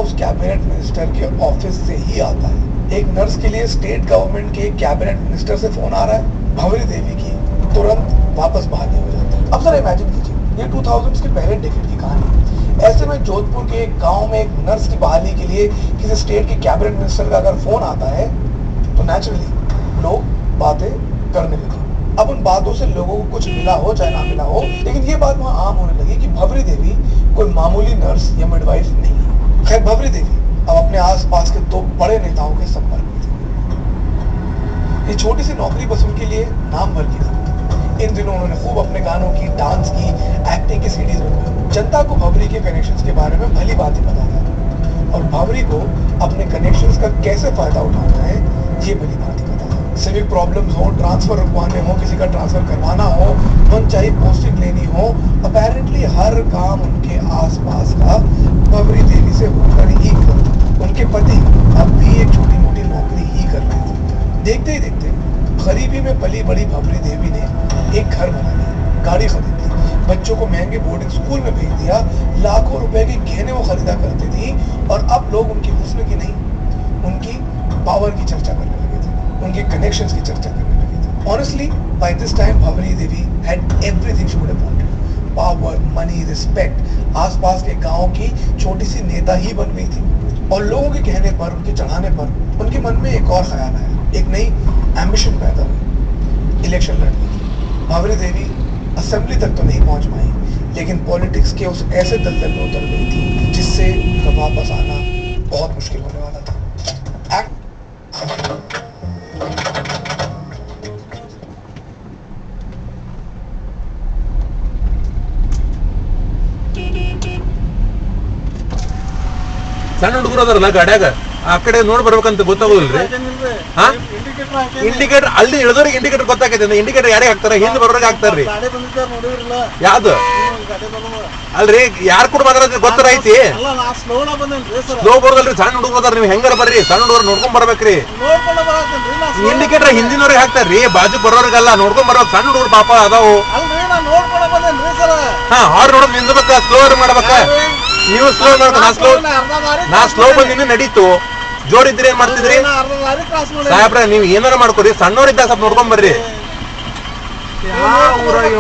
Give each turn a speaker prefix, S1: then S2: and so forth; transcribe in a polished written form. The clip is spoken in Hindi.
S1: उस कैबिनेट मिनिस्टर के ऑफिस से ही आता है। एक नर्स के लिए स्टेट गवर्नमेंट के कैबिनेट मिनिस्टर से फोन आ रहा है, भंवरी देवी की तुरंत वापस बहाली हो जाती है। अब जरा इमेजिन कीजिए, ये 2000s के पहले डिकेड की कहानी। ऐसे में जोधपुर के एक गांव में एक नर्स की बहाली के लिए किसी स्टेट के कैबिनेट मिनिस्टर का अगर फोन आता है तो नेचुरली लोग बातें करने लगे। अब उन बातों से लोगों को कुछ मिला हो चाहे ना मिला हो, लेकिन ये बात वहां आम होने लगी कि भंवरी देवी कोई मामूली नर्स या मिडवाइफ नहीं है। खैर, भंवरी देवी अब अपने आसपास के दो बड़े नेताओं के संपर्क में थी। ये छोटी सी नौकरी बस उनके लिए नाम भर की थी। इन दिनों उन्होंने खूब अपने गानों की, डांस की, एक्टिंग की सीडीज बनवाई। जनता को भंवरी के कनेक्शंस के बारे में भली बात ही पता था और भंवरी को अपने कनेक्शंस का कैसे फायदा उठाना है ये भली बात ही पता है। सिविक प्रॉब्लम्स हो, ट्रांसफर रुकवाने हो, किसी का ट्रांसफर करवाना हो, मनचाही पोस्टिंग लेनी हो, अपेरेंटली हर काम उनके आसपास का भंवरी देवी से होकर ही करता। उनके पति अब भी एक छोटी मोटी नौकरी ही कर रहे थे। देखते ही देखते गरीबी में पली बड़ी भंवरी देवी ने एक घर बना लिया, गाड़ी खरीद ली, बच्चों को महंगे बोर्डिंग स्कूल में भेज दिया, लाखों रुपए के गहने वो खरीदा करती थी और अब लोग उनकी हुस्न की नहीं, उनकी पावर की चर्चा करने लगे थे, उनके कनेक्शंस की चर्चा करने लगे थे। Honestly by this time Bhanwari Devi had everything she would have wanted, power, money, respect. आसपास के गांव की छोटी सी नेता ही बन गई थी और लोगों के कहने पर, उनके चढ़ाने पर उनके मन में एक और ख्याल आया, एक नई एम्बिशन पैदा हुई, इलेक्शन लड़ने की। भंवरी देवी असेंबली तक तो नहीं पहुंच पाई, लेकिन पॉलिटिक्स के उस ऐसे दलदल में उतर गई थी जिससे उनका वापस आना बहुत मुश्किल होने वाला था।
S2: ಸಣ್ಣ ಹುಡುಗರು ಅದಾರಲ್ಲ ಗಾಡ್ಯಾಗ ಆ ಕಡೆ ನೋಡಿ ಬರ್ಬೇಕಂತ ಗೊತ್ತಾಗೋದಿಲ್ರಿ. ಹಾ, ಇಂಡಿಕೇಟರ್ ಅಲ್ಲಿ ಇಳಿದವ್ರಿಗೆ ಇಂಡಿಕೇಟರ್ ಗೊತ್ತಾಗೈತೆ. ಇಂಡಿಕೇಟರ್ ಯಾರಿಗೆ ಹಾಕ್ತಾರ? ಹಿಂದೆ ಬರೋರಿಗೆ ಹಾಕ್ತಾರ್ರಿ. ಯಾವ್ದು ಅಲ್ರಿ, ಯಾರು ಕೂಡ ಮಾತಾಡೋದು ಗೊತ್ತಾರ ಐತಿ. ಸ್ಲೋ ಬರೋದಲ್ರಿ, ಸಣ್ಣ ಹುಡುಗರು ಅದಾರ. ನೀವು ಹೆಂಗಾರ ಬರ್ರಿ, ಸಣ್ಣ ಹುಡುಗರು ನೋಡ್ಕೊಂಡ್ ಬರ್ಬೇಕ್ರಿ. ಇಂಡಿಕೇಟರ್ ಹಿಂದಿನವ್ರಿಗೆ ಹಾಕ್ತಾರ್ರಿ, ಬಾಜು ಬರೋರಿಗಲ್ಲ, ನೋಡ್ಕೊಂಡ್ ಬರ್ಬೇಕು. ಸಣ್ಣ ಹುಡುಗರು ಪಾಪ ಅದಾವು. ಹಾ, ಅವ್ರು ನೋಡೋದು ನಿಂದ್ಬೇಕ, ಸ್ಲೋ ಮಾಡ್ಬೇಕ. ನೀವು ಸ್ಲೋ ಮಾಡ್ಬೇಕು, ನಾ ಸ್ಲೋ ಬಂದಿನಿ ನಡೀತು. ಜೋಡಿದ್ರಿ ಏನ್ ಮಾಡ್ತಿದ್ರಿ ಸಾಹೇಬ್ರ? ನೀವ್ ಏನಾರ ಮಾಡ್ಕೊರಿ, ಸಣ್ಣವ್ರಿದ್ದಾಗ ಸ್ವಲ್ಪ ನೋಡ್ಕೊಂಡ್ ಬರ್ರಿ. ಯಾವ ಊರಾಗ